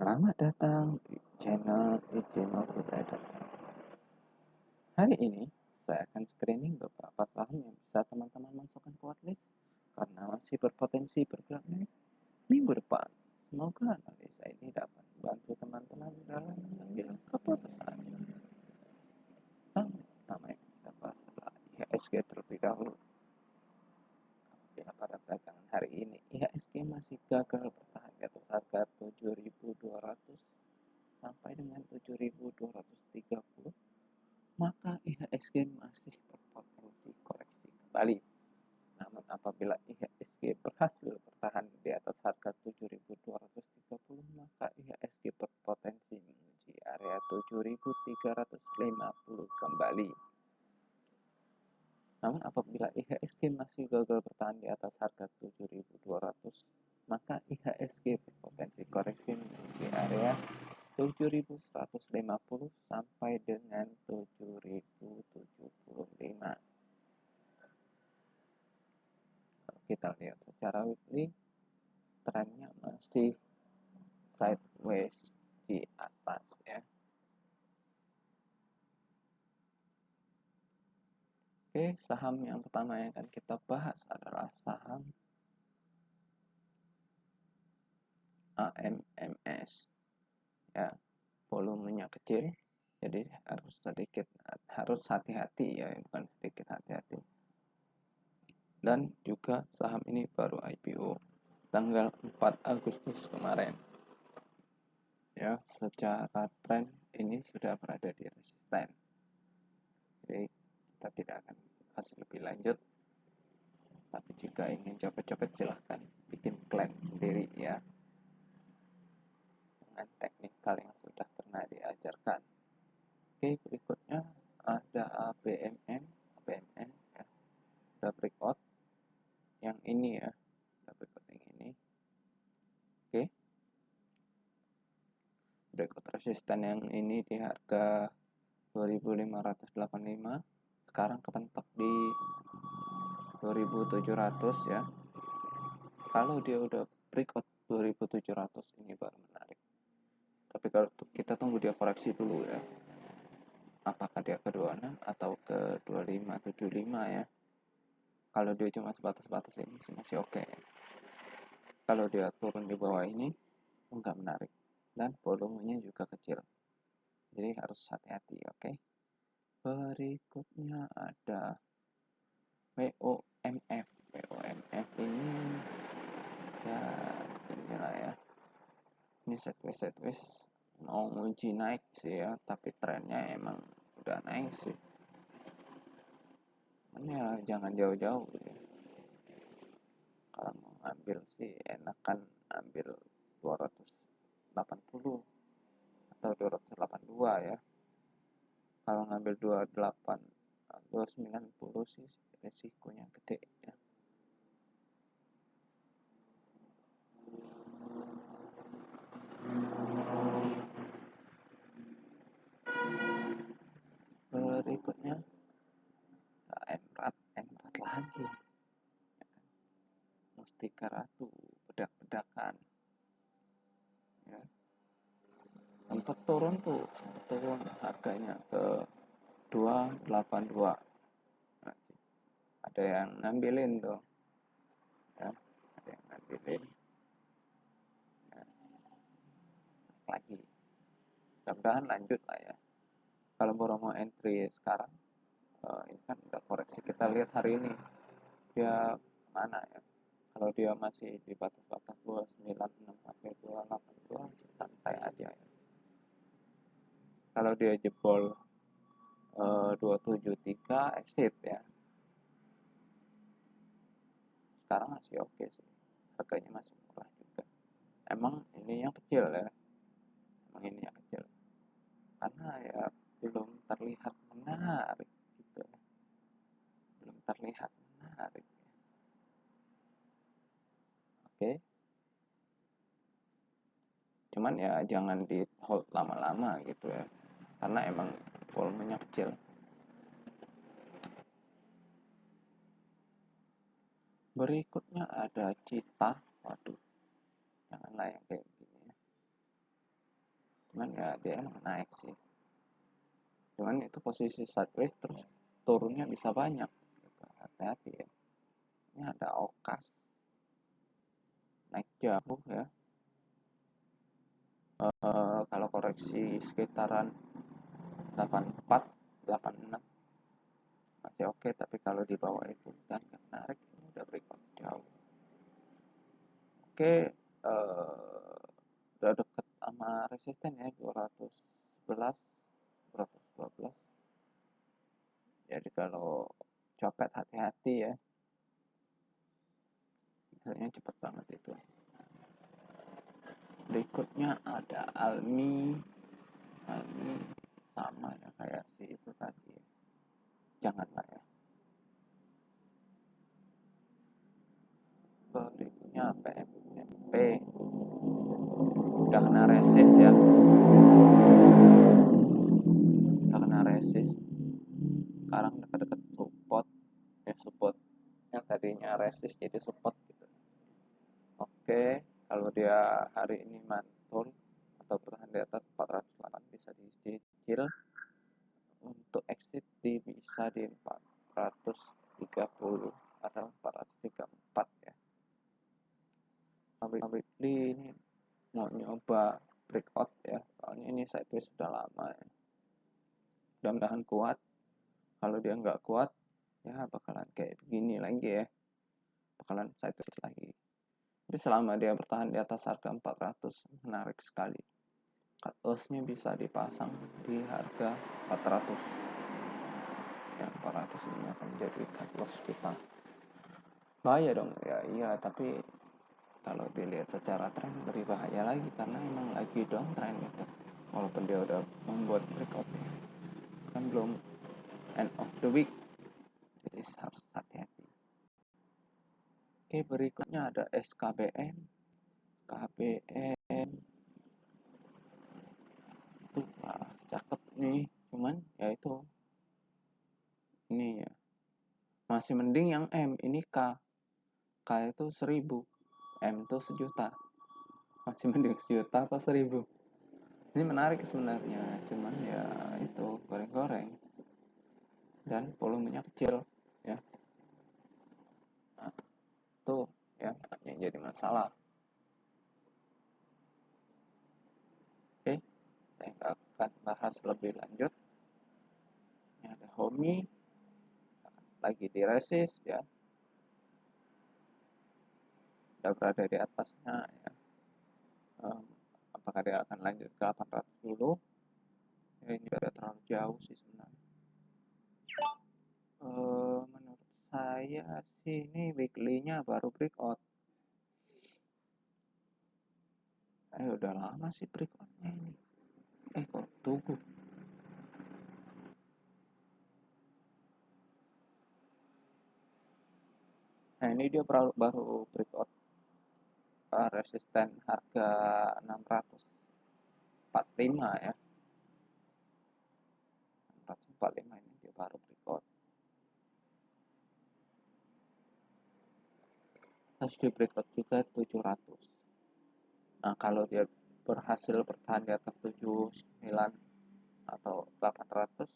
Selamat datang di channel Ichino Trader. Hari ini saya akan screening beberapa saham yang bisa teman-teman masukkan ke watchlist karena masih berpotensi bergerak naik minggu depan. Semoga analisa ini dapat membantu teman-teman dalam mengambil keputusan. Saham pertama yang kita bahas adalah IHSG terlebih dahulu. Pada perdagangan hari ini, IHSG masih gagal bertahan di atas harga 7.200 sampai dengan 7.230, maka IHSG masih berpotensi koreksi kembali. Namun apabila IHSG berhasil bertahan di atas harga 7.230, maka IHSG berpotensi menuju area 7.350 kembali. Namun apabila IHSG masih gagal bertahan di atas harga 7.200, maka IHSG berpotensi koreksi menuju area 7.150 sampai dengan 7.075. Kalau kita lihat secara weekly, trennya masih sideways di atas ya. Oke, saham yang pertama yang akan kita bahas adalah saham AMMS. Ya, volumenya kecil, jadi harus hati-hati ya, bukan sedikit hati-hati. Dan juga saham ini baru IPO tanggal 4 Agustus kemarin. Ya, secara tren ini sudah berada di resisten. Jadi kita tidak akan bahas lebih lanjut. Tapi jika ingin cepet-cepet silahkan bikin plan sendiri ya, dengan teknikal yang sudah pernah diajarkan. Oke, berikutnya ada ABMN ya, ada breakout yang ini ya, ada breakout yang ini. Oke, breakout resisten yang ini di harga 2585, sekarang kepentok di 2700 ya. Kalau dia udah breakout 2700 ini baru menarik. Tapi kalau kita tunggu dia koreksi dulu ya, apakah dia ke 26 atau ke 2575 ya. Kalau dia cuma sebatas-batas ini masih oke. Kalau dia turun di bawah ini enggak menarik, dan volumenya juga kecil, jadi harus hati-hati. Oke, berikutnya ada WOMF ini ya, inilah ya, ini sideways mau uji naik sih ya, tapi trennya emang udah naik sih. Ya jangan jauh-jauh ya. Kalau mau ambil sih enakan ambil 280 atau 282 ya. Kalau ngambil 28 290 sih resikonya gede ya. Berikutnya Emrat lagi ya kan? Mustika Ratu, bedak-bedakan ya. Sempat turun harganya ke 282. Nah, ada yang ngambilin tuh ya, ada yang ngambilin ya. Lagi mudah-mudahan lanjut lah ya. Kalau baru mau entry sekarang, ini kan udah koreksi, kita lihat hari ini dia mana ya. Kalau dia masih di batas-batas 296 sampai 282 santai aja ya. Kalau dia jebol 273 exit ya. Sekarang masih oke sih, harganya masih murah juga. Emang ini yang kecil ya, karena ya belum terlihat menarik gitu ya. Belum terlihat menarik ya. Oke, cuman ya jangan di hold lama-lama gitu ya, karena emang volumenya kecil. Berikutnya ada Cita. Waduh, janganlah yang kayak gini ya. cuman ya dia emang naik sih, cuman itu posisi sideways terus turunnya bisa banyak gitu. Hati-hati ya, ini ada okas naik jauh ya. Kalau koreksi sekitaran 84 86 masih oke, tapi kalau di bawah itu dan nggak menarik, ini udah breakout jauh. Oke, udah deket sama resisten ya, 211 212. Jadi kalau copet hati-hati ya, biasanya cepet banget itu. Berikutnya ada Almi sama ya kayak si itu tadi, janganlah ya. Berikutnya PMP udah kena resist ya, udah kena resist, sekarang dekat-dekat support ya, support yang tadinya resist jadi support gitu. Oke, kalau dia hari ini mantul atau bertahan di atas 408 bisa dicicil, untuk exit bisa di 430 atau 434 ya. Weekly ini mau nyoba breakout ya, soalnya ini sideways sudah lama ya. Mudah-mudahan kuat. Kalau dia nggak kuat ya bakalan kayak begini lagi ya, bakalan sideways lagi. Tapi selama dia bertahan di atas harga 400 menarik sekali. Cut loss-nya bisa dipasang di harga 400. Yang 400 ini akan menjadi cut loss kita. Bahaya dong ya, iya, tapi kalau dilihat secara tren lebih bahaya lagi karena emang lagi down tren gitu. Walaupun dia udah membuat breakout kan belum end of the week, jadi harus hati-hati. Oke, berikutnya ada SKBN. KBN tuh cakep nih, cuman ya itu ini ya masih mending yang M, ini K itu 1000, M itu 1.000.000, masih mending 1.000.000 apa 1.000. Ini menarik sebenarnya, cuman ya itu goreng-goreng dan volumenya kecil ya. Nah, itu ya yang jadi masalah. Oke, saya nggak akan bahas lebih lanjut. Ini ada Homi lagi di resist ya, udah berada di atasnya ya. Apakah dia akan lanjut ke 800 dulu ya, ini udah terlalu jauh sih sebenarnya. Menurut saya sih ini weekly-nya baru breakout. Udah lama sih breakout-nya ini. Kok tunggu. Nah ini dia baru breakout resisten harga 645 ya. 645 ini dia baru breakout. Terus di breakout juga 700. Nah kalau dia berhasil bertahan di atas 79 atau 800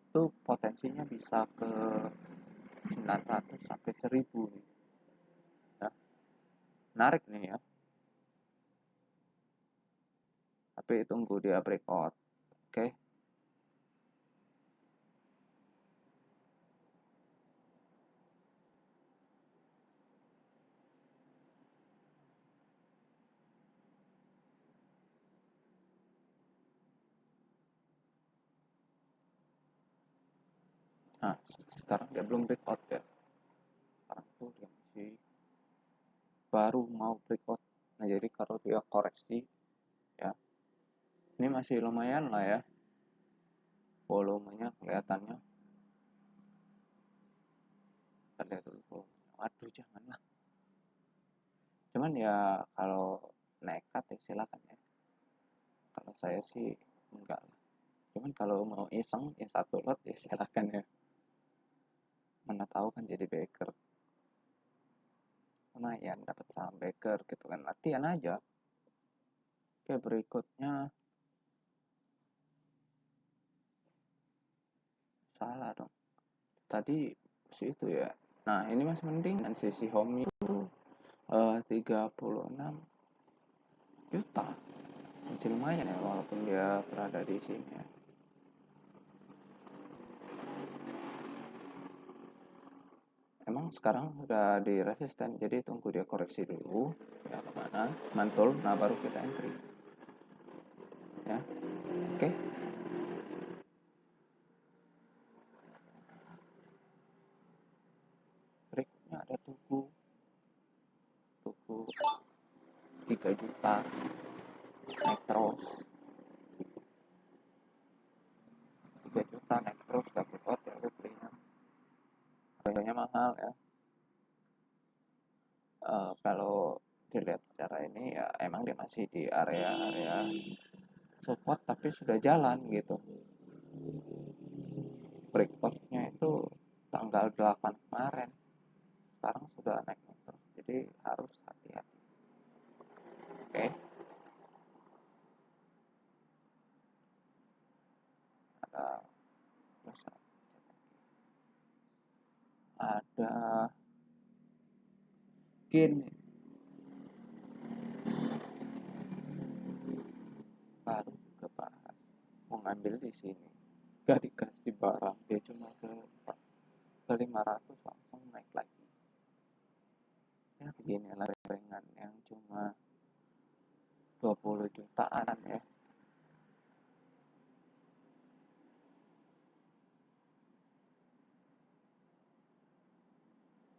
itu potensinya bisa ke 900 sampai 1000 ya. Menarik nih ya, tapi tunggu dia breakout. Oke. Nah sekarang dia belum breakout ya, sekarang tuh dia masih baru mau breakout. Nah jadi kalau dia koreksi ya, ini masih lumayan lah ya volumenya kelihatannya. Kita lihat dulu volumenya. Waduh janganlah, cuman ya kalau nekat ya silakan ya, kalau saya sih enggak lah. Cuman kalau mau iseng ya satu lot ya silakan ya, mana tahu kan jadi baker, lumayan dapat saham baker gitu kan, latihan aja. Oke, berikutnya salah dong. Tadi itu ya. Nah, ini masih mending kan si Xiaomi itu 36 juta. Masih lumayan ya walaupun dia berada di sini ya. Emang sekarang udah di resisten, jadi tunggu dia koreksi dulu ya kemana mantul, nah baru kita entry ya. Oke. Berikutnya ada tuku 3 juta naik terus, 3 juta naik terus dapat ya lu belinya, harganya mahal ya. Kalau dilihat secara ini ya emang dia masih di area support tapi sudah jalan gitu. Breakoutnya itu tanggal 8 kemarin, sekarang sudah naik terus, jadi harus hati-hati. Oke. Ada GIN baru juga bahas mau ngambil di sini, gak dikasih barang, dia cuma ke 500 langsung naik lagi ya. Begini lah ringan yang cuma 20 jutaan ya.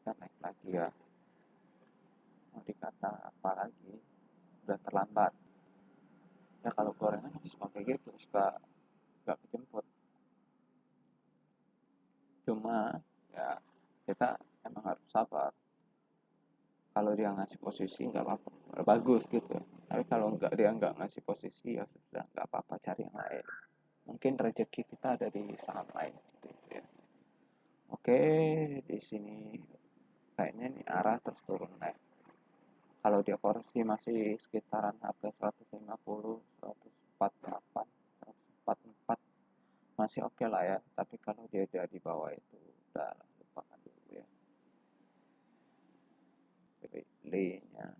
Kita naik lagi ya, mau dikata apa lagi, udah terlambat ya. Kalau gorengan suka kayak gitu, suka gak kejemput, cuma ya kita emang harus sabar. Kalau dia ngasih posisi nggak apa-apa, bagus gitu ya. Tapi kalau dia nggak ngasih posisi ya sudah, nggak apa-apa, cari yang lain. Mungkin rezeki kita ada di saham lain gitu ya. Oke, di sini kayaknya nih arah terus turun naik. Kalau dia koreksi masih sekitaran harga 150, 148, 144 masih oke lah ya. Tapi kalau dia ada di bawah itu udah lupakan dulu ya. Beli-nya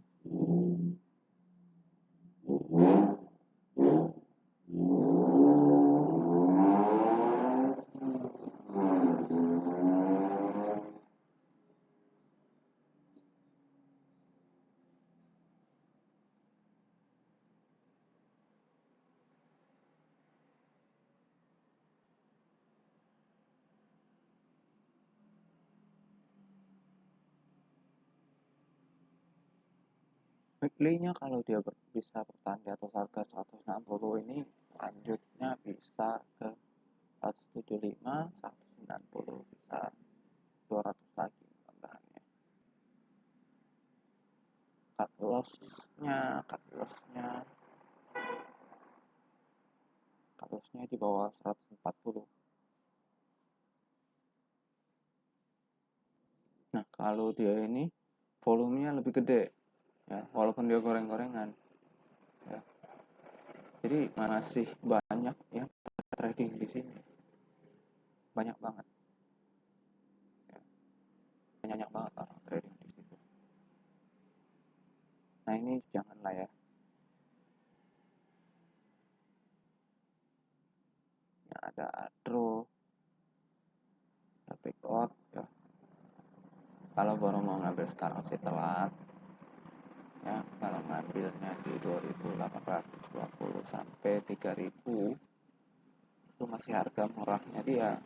weekly-nya kalau dia bisa bertahan di atas harga 160 ini, lanjutnya bisa ke 175, 190, bisa 200 lagi tambahannya. Cut lossnya di bawah 140. Nah, kalau dia ini volumenya lebih gede ya, walaupun dia goreng-gorengan ya. Jadi masih banyak yang trading di sini, banyak banget ya. Banyak banget orang trading di situ. Nah, ini janganlah ya. Ya, ada Adro, ada Backout ya. Kalau baru mau ngambil sekarang sih telat ya. Kalau ngambilnya di 2820 sampai 3000 itu masih harga murahnya dia.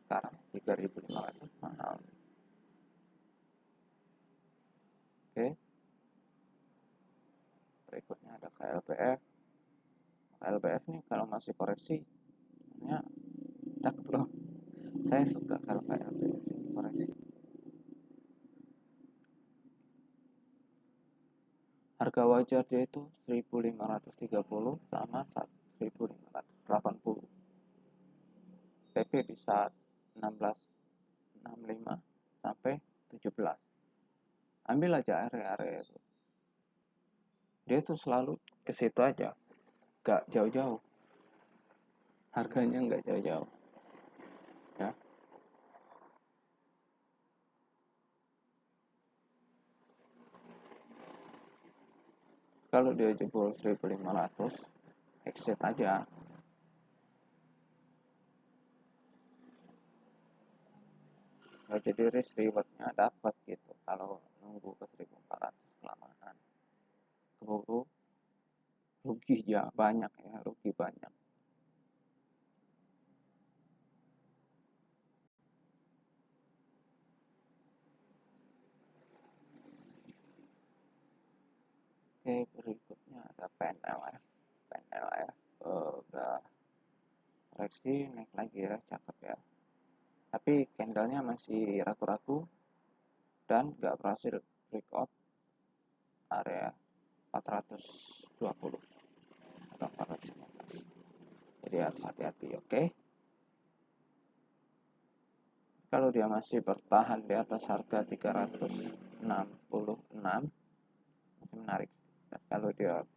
Sekarang 3500 mahal. Oke, berikutnya ada KLBF. KLBF nih kalau masih koreksi ya cakep loh. Saya suka kalau KLBF ini koreksi. Harga wajar dia itu 1530 sama 1580. TP bisa 1665 sampai 17. Ambil aja area-area itu. Dia tuh selalu ke situ aja, nggak jauh-jauh, harganya nggak jauh-jauh ya. Kalau dia jebol 1.500, exit aja. Nggak jadi risk rewardnya dapat gitu kalau nunggu ke 1.400 kelamaan, keburu rugi ya banyak ya, rugi banyak. Oke, berikutnya ada PNLF. PNLF udah koreksi naik lagi ya, cakep ya. Tapi candlenya masih ragu-ragu dan nggak berhasil breakout area 420 atau 415. Jadi harus hati-hati, oke? Kalau dia masih bertahan di atas harga 366, masih menarik. Dan kalau dia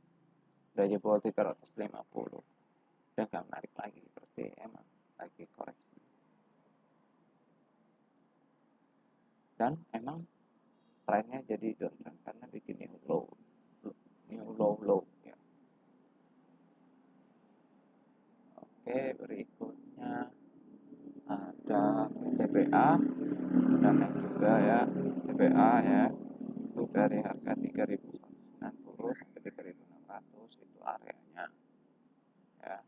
udah jebol 350, udah nggak menarik lagi, berarti emang lagi koreksi. Dan emang trennya jadi downtrend karena bikin new low ya. Oke, berikutnya ada TBA dan yang juga ya, TBA ya, itu dari harga 3.190 sampai 3.600 itu areanya ya.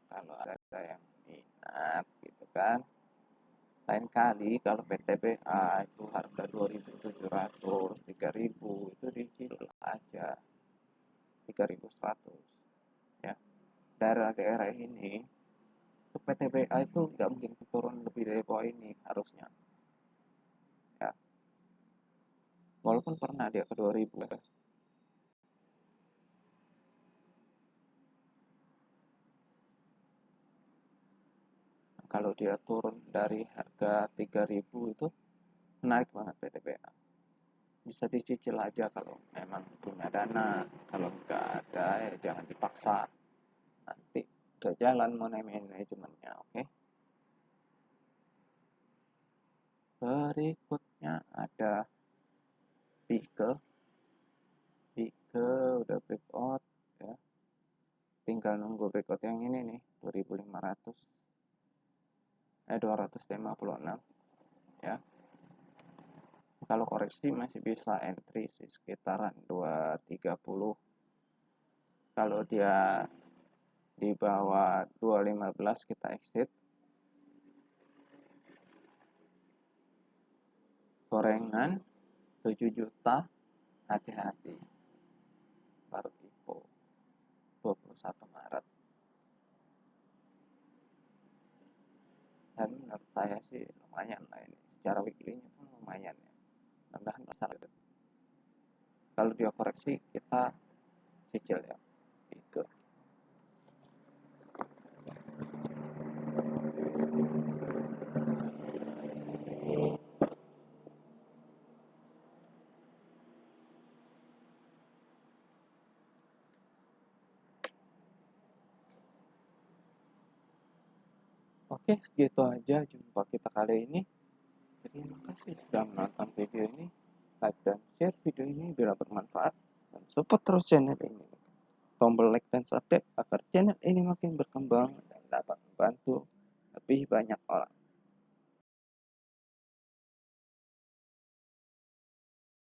Kalau ada yang minat gitu kan, lain kali kalau PTBA itu harga 2.700 3.000 itu dicicil aja 3.100 ya. Daerah-daerah ini untuk PTBA itu nggak mungkin turun lebih dari bawah ini harusnya ya, walaupun pernah dia ke 2.000 ya. Kalau dia turun dari harga 3.000 itu menarik banget PTBA, bisa dicicil aja kalau memang punya dana. Kalau nggak ada ya jangan dipaksa, nanti ke jalan money manajemennya. Oke, berikutnya ada Pike. Udah breakout ya, tinggal nunggu breakout yang ini nih 2.500 256 ya. Kalau koreksi masih bisa entry sih sekitaran 230. Kalau dia di bawah 215 kita exit. Gorengan 7 juta, hati-hati. Baru IPO 21 Maret. Dan menurut saya sih lumayan lah ini. Secara weekly-nya pun lumayan ya. Tambahan masalah itu. Kalau dia koreksi kita cicil ya. Gitu. Oke, segitu aja jumpa kita kali ini. Terima kasih sudah menonton video ini. Like dan share video ini bila bermanfaat. Dan support terus channel ini. Tombol like dan subscribe agar channel ini makin berkembang dan dapat membantu lebih banyak orang.